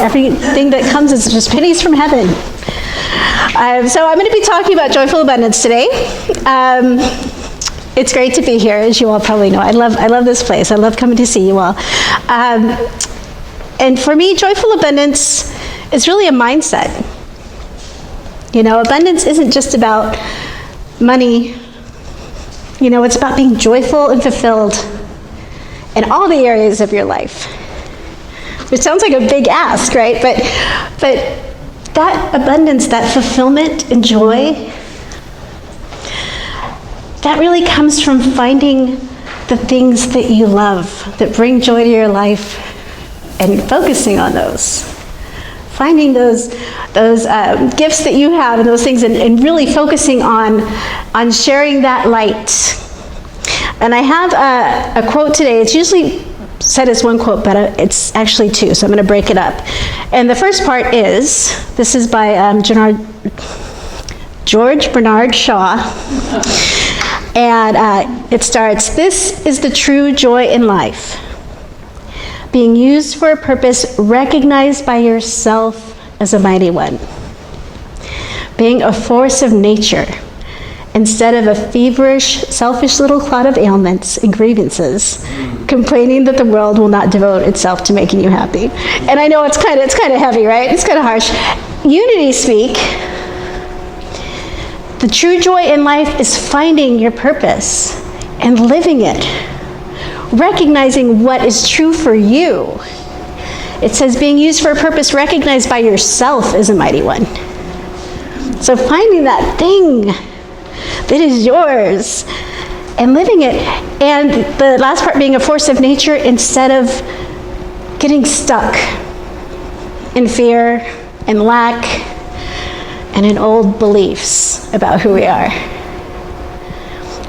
Everything that comes is just pennies from heaven. So I'm going to be talking about joyful abundance today. It's great to be here, as you all probably know. I love this place. I love coming to see you all. And for me, joyful abundance is really a mindset. You know, abundance isn't just about money. You know, it's about being joyful and fulfilled in all the areas of your life. Which sounds like a big ask, right? But that abundance, that fulfillment and joy, that really comes from finding the things that you love, that bring joy to your life, and focusing on those. Finding those gifts that you have and those things, and really focusing on sharing that light. And I have a quote today. It's usually said as one quote, but it's actually two, so I'm going to break it up. And the first part is, this is by George Bernard Shaw. And it starts, "This is the true joy in life. Being used for a purpose recognized by yourself as a mighty one. Being a force of nature instead of a feverish, selfish little clot of ailments and grievances, complaining that the world will not devote itself to making you happy." And I know it's kind of heavy, right? It's kind of harsh. Unity speak. The true joy in life is finding your purpose and living it, recognizing what is true for you. It says being used for a purpose recognized by yourself as a mighty one. So finding that thing that is yours and living it. And the last part, being a force of nature instead of getting stuck in fear and lack and in old beliefs about who we are.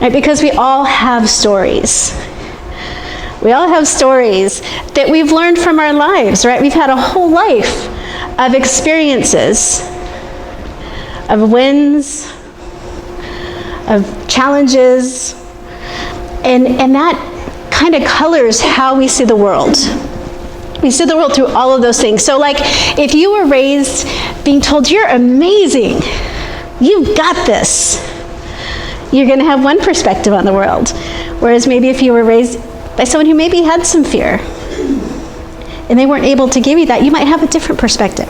Right? Because we all have stories. We all have stories that we've learned from our lives, right? We've had a whole life of experiences, of wins, of challenges, and that kind of colors how we see the world. We see the world through all of those things. So like, if you were raised being told, "You're amazing, you've got this," you're going to have one perspective on the world. Whereas maybe if you were raised by someone who maybe had some fear, and they weren't able to give you that, you might have a different perspective.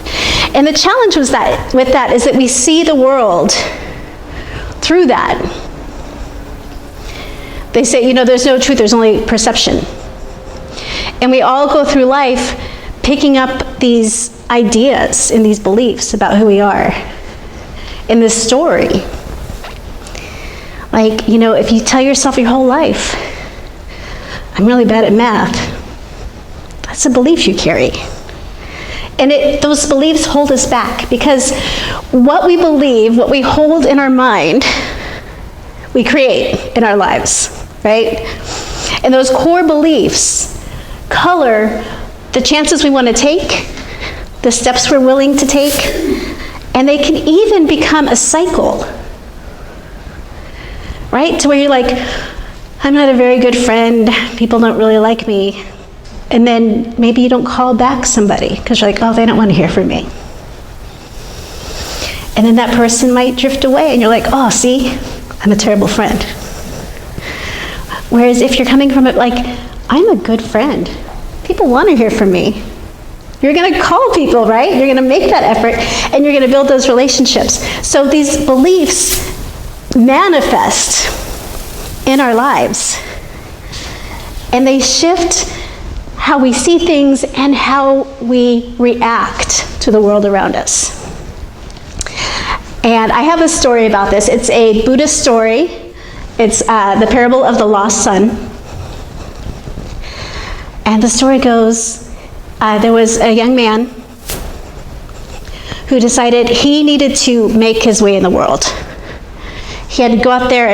And the challenge with that is that we see the world through that. They say, you know, there's no truth, there's only perception. And we all go through life picking up these ideas and these beliefs about who we are in this story. Like, you know, if you tell yourself your whole life, "I'm really bad at math," that's a belief you carry. And those beliefs hold us back, because what we believe, what we hold in our mind, we create in our lives, right? And those core beliefs color the chances we want to take, the steps we're willing to take, and they can even become a cycle, right? To where you're like, "I'm not a very good friend, people don't really like me." And then maybe you don't call back somebody because you're like, "Oh, they don't want to hear from me." And then that person might drift away and you're like, "Oh, see, I'm a terrible friend." Whereas if you're coming from it like, "I'm a good friend, people want to hear from me," you're going to call people, right? You're going to make that effort and you're going to build those relationships. So these beliefs manifest in our lives, and they shift how we see things and how we react to the world around us. And I have a story about this. It's a Buddhist story. It's the parable of the lost son. And the story goes, there was a young man who decided he needed to make his way in the world. He had to go out there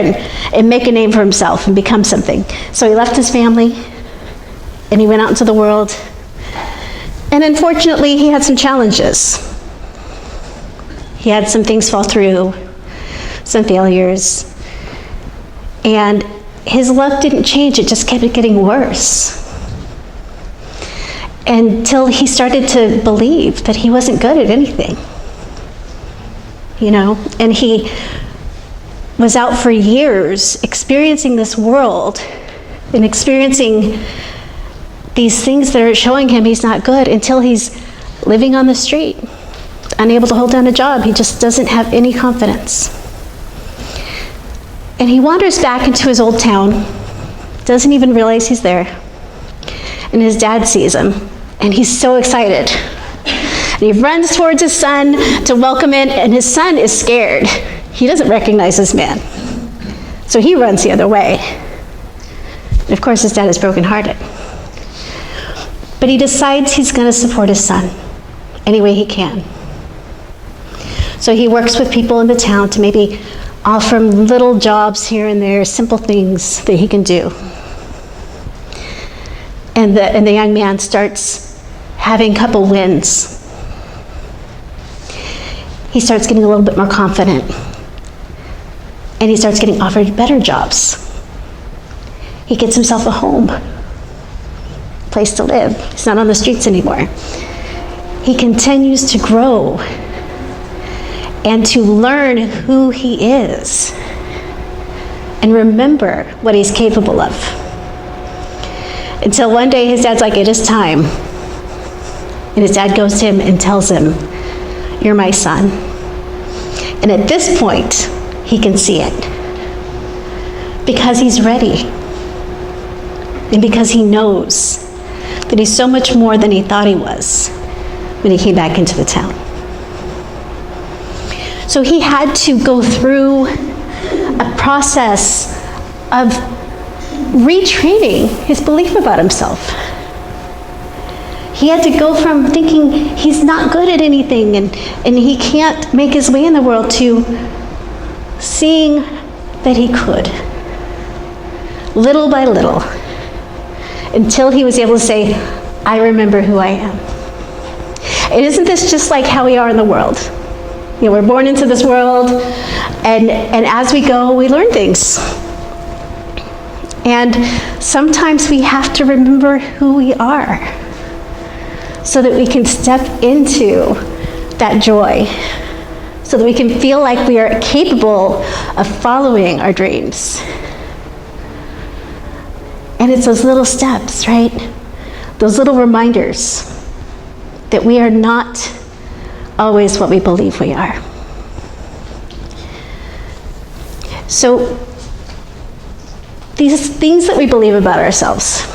and make a name for himself and become something. So he left his family and he went out into the world. And unfortunately, he had some challenges. He had some things fall through, some failures. And his luck didn't change, it just kept getting worse. until he started to believe that he wasn't good at anything. And he was out for years experiencing this world and experiencing these things that are showing him he's not good, until he's living on the street, unable to hold down a job. He just doesn't have any confidence. And he wanders back into his old town, doesn't even realize he's there. And his dad sees him, and he's so excited. And he runs towards his son to welcome him, and his son is scared. He doesn't recognize this man. So he runs the other way. And of course, his dad is brokenhearted. But he decides he's going to support his son any way he can. So he works with people in the town to maybe offer him little jobs here and there, simple things that he can do. And the young man starts having a couple wins. He starts getting a little bit more confident. And he starts getting offered better jobs. He gets himself a home, place to live. He's not on the streets anymore. He continues to grow and to learn who he is and remember what he's capable of. Until one day his dad's like, it is time. And his dad goes to him and tells him, you're my son. And at this point, he can see it. Because he's ready. And because he knows that he's so much more than he thought he was when he came back into the town. So he had to go through a process of retraining his belief about himself. He had to go from thinking he's not good at anything and he can't make his way in the world to seeing that he could, little by little, until he was able to say, I remember who I am. And isn't this just like how we are in the world? We're born into this world, and as we go, we learn things. And sometimes we have to remember who we are so that we can step into that joy, so that we can feel like we are capable of following our dreams. And it's those little steps, right? Those little reminders that we are not always what we believe we are. So, these things that we believe about ourselves,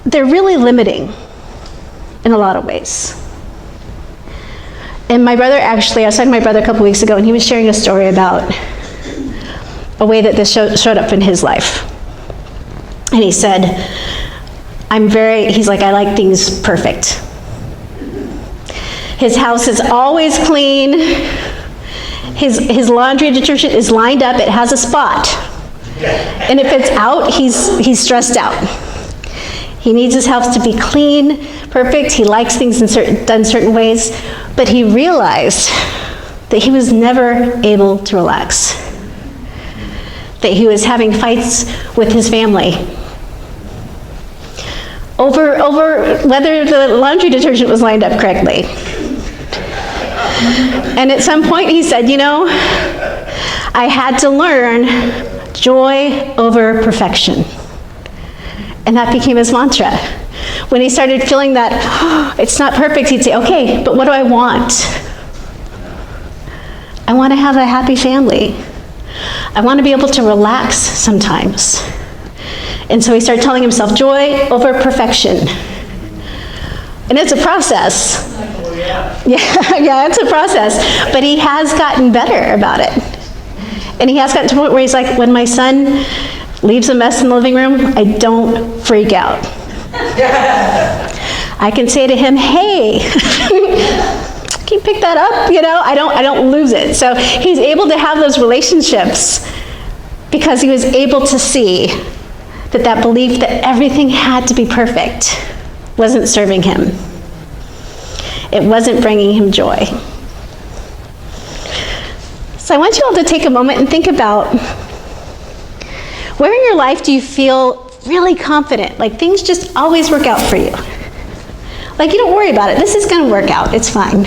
they're really limiting in a lot of ways. And my brother I was talking to my brother a couple weeks ago, and he was sharing a story about a way that this showed up in his life. And he said, he's like, I like things perfect. His house is always clean. His laundry detergent is lined up. It has a spot. And if it's out, he's stressed out. He needs his house to be clean, perfect. He likes things done certain ways. But he realized that he was never able to relax. That he was having fights with his family over whether the laundry detergent was lined up correctly. And at some point he said, I had to learn joy over perfection. And that became his mantra. When he started feeling that, it's not perfect, he'd say, okay, but what do I want? I want to have a happy family. I want to be able to relax sometimes. And so he started telling himself joy over perfection. And it's a process. Yeah, it's a process. But he has gotten better about it. And he has gotten to the point where he's like, when my son leaves a mess in the living room, I don't freak out. I can say to him, hey, can you pick that up? I don't lose it. So he's able to have those relationships because he was able to see that belief that everything had to be perfect wasn't serving him. It wasn't bringing him joy. So I want you all to take a moment and think about, where in your life do you feel really confident, like things just always work out for you. Like, you don't worry about it. This is going to work out. It's fine.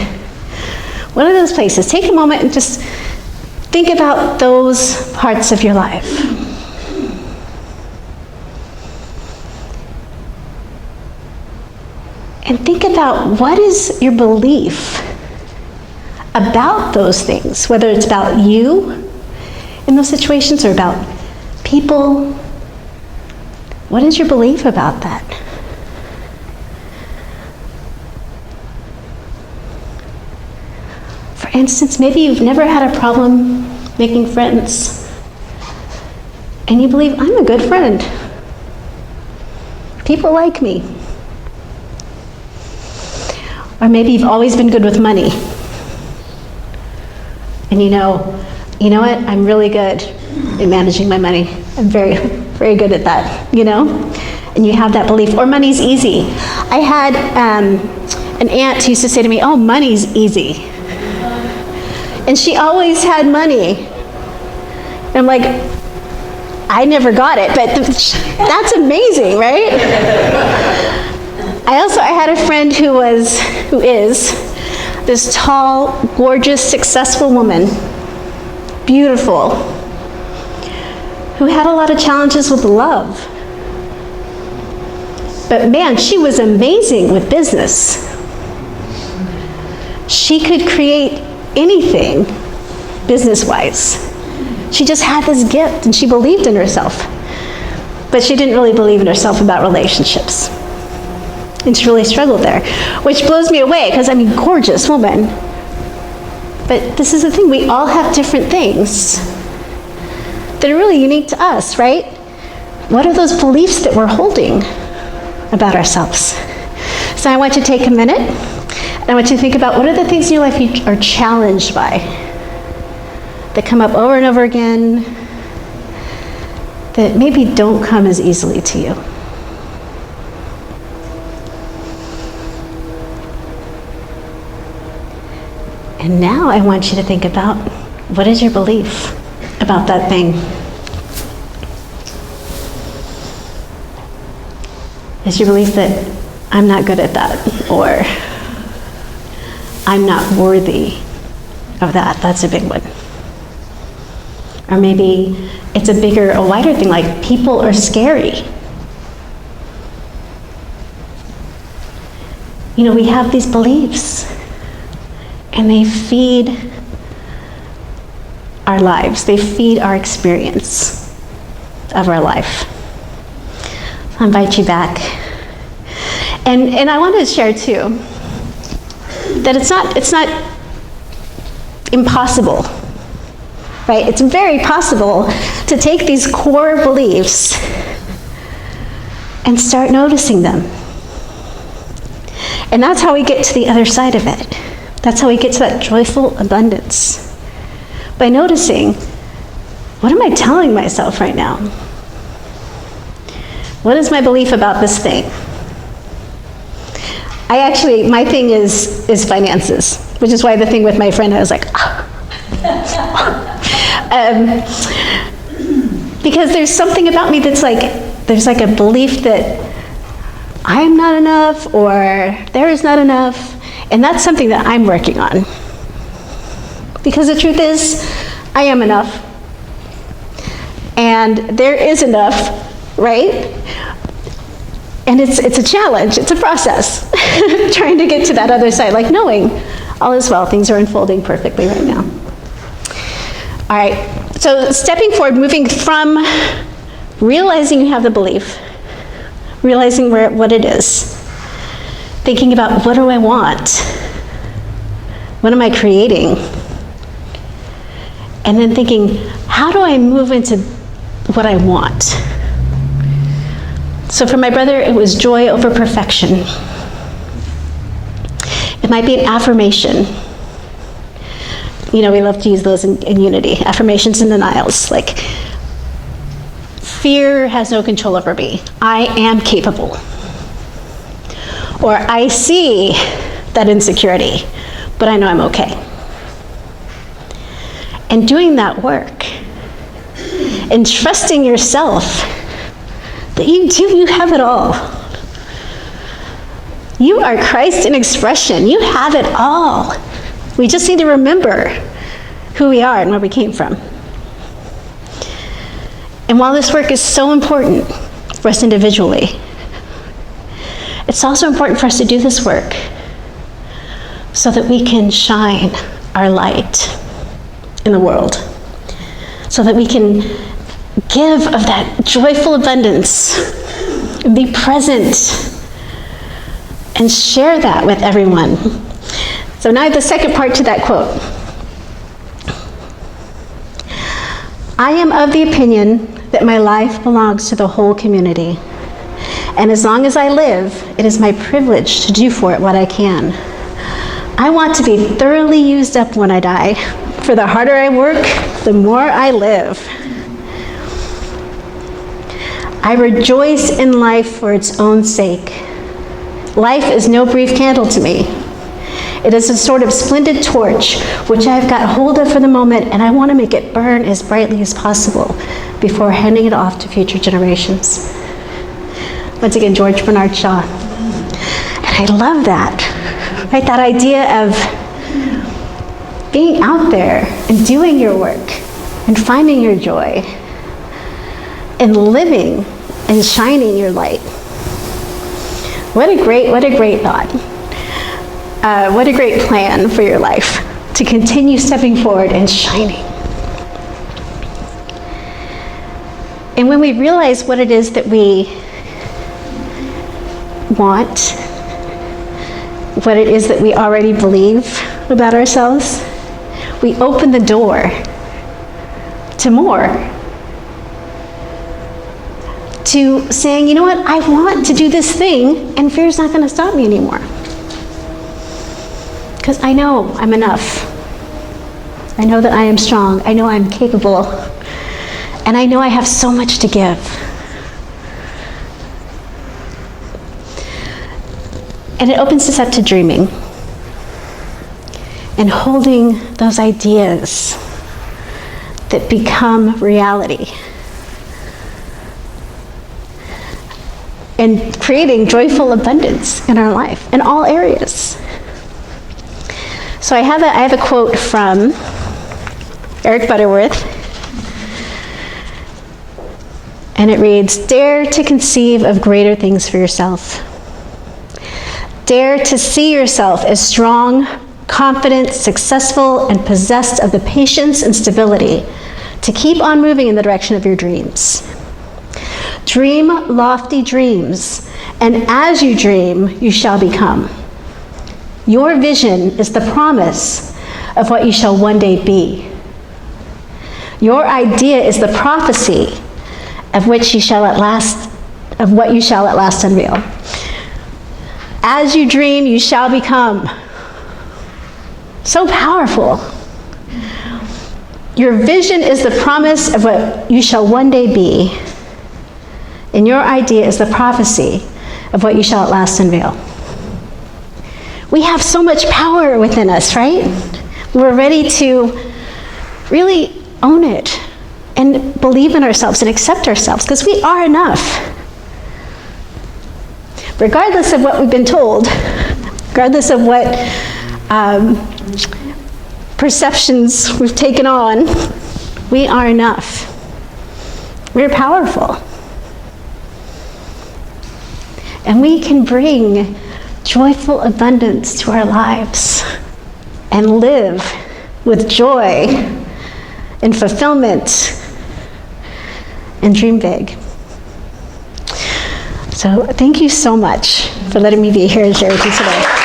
One of those places. Take a moment and just think about those parts of your life. And think about what is your belief about those things, whether it's about you in those situations or about people. What is your belief about that? For instance, maybe you've never had a problem making friends, and you believe, I'm a good friend. People like me. Or maybe you've always been good with money. And you know what? I'm really good in managing my money. I'm very, very good at that, And you have that belief. Or money's easy. I had an aunt who used to say to me, oh, money's easy. And she always had money. And I'm like, I never got it, but that's amazing, right? I had a friend who is this tall, gorgeous, successful woman, beautiful, who had a lot of challenges with love. But man, she was amazing with business. She could create anything business-wise. She just had this gift and she believed in herself. But she didn't really believe in herself about relationships. And she really struggled there, which blows me away because, gorgeous woman. But this is the thing, we all have different things that are really unique to us, right? What are those beliefs that we're holding about ourselves? So I want you to take a minute, and I want you to think about what are the things in your life you are challenged by that come up over and over again that maybe don't come as easily to you. And now I want you to think about, what is your belief about that thing? Is your belief that I'm not good at that, or I'm not worthy of that? That's a big one. Or maybe it's a wider thing, like people are scary. We have these beliefs, and they feed our lives. They feed our experience of our life. I'll invite you back. And I want to share too, that it's not impossible, right? It's very possible to take these core beliefs and start noticing them. And that's how we get to the other side of it. That's how we get to that joyful abundance. By noticing, what am I telling myself right now? What is my belief about this thing? My thing is finances, which is why the thing with my friend, I was like, because there's something about me that's there's a belief that I'm not enough, or there is not enough. And that's something that I'm working on. Because the truth is, I am enough. And there is enough, right? And it's a challenge, it's a process, trying to get to that other side, knowing all is well, things are unfolding perfectly right now. All right, so stepping forward, moving from realizing you have the belief, realizing what it is, thinking about, what do I want? What am I creating? And then thinking, how do I move into what I want? So for my brother, it was joy over perfection. It might be an affirmation. We love to use those in unity. Affirmations and denials, like, fear has no control over me. I am capable. Or I see that insecurity, but I know I'm okay. And doing that work and trusting yourself But you do, you have it all. You are Christ in expression. You have it all. We just need to remember who we are and where we came from. And while this work is so important for us individually, it's also important for us to do this work so that we can shine our light in the world, so that we can give of that joyful abundance and be present and share that with everyone. So now the second part to that quote. I am of the opinion that my life belongs to the whole community. And as long as I live, it is my privilege to do for it what I can. I want to be thoroughly used up when I die, for the harder I work, the more I live. I rejoice in life for its own sake. Life is no brief candle to me. It is a sort of splendid torch which I've got hold of for the moment, and I want to make it burn as brightly as possible before handing it off to future generations. Once again, George Bernard Shaw. And I love that, right? That idea of being out there and doing your work and finding your joy and living and shining your light. What a great thought. What a great plan for your life, to continue stepping forward and shining. And when we realize what it is that we want, what it is that we already believe about ourselves, we open the door to more. To saying, you know what, I want to do this thing, and fear's not going to stop me anymore. Because I know I'm enough. I know that I am strong. I know I'm capable. And I know I have so much to give. And it opens us up to dreaming and holding those ideas that become reality. And creating joyful abundance in our life, in all areas. So I have a quote from Eric Butterworth, and it reads, "Dare to conceive of greater things for yourself. Dare to see yourself as strong, confident, successful, and possessed of the patience and stability to keep on moving in the direction of your dreams. Dream lofty dreams, and as you dream, you shall become. Your vision is the promise of what you shall one day be. Your idea is the prophecy of what you shall at last unveil. As you dream, you shall become." So powerful. Your vision is the promise of what you shall one day be, and your idea is the prophecy of what you shall at last unveil. We have so much power within us, right? We're ready to really own it and believe in ourselves and accept ourselves, because we are enough. Regardless of what we've been told, regardless of what perceptions we've taken on, we are enough. We're powerful. And we can bring joyful abundance to our lives and live with joy and fulfillment and dream big. So thank you so much for letting me be here and share with you today.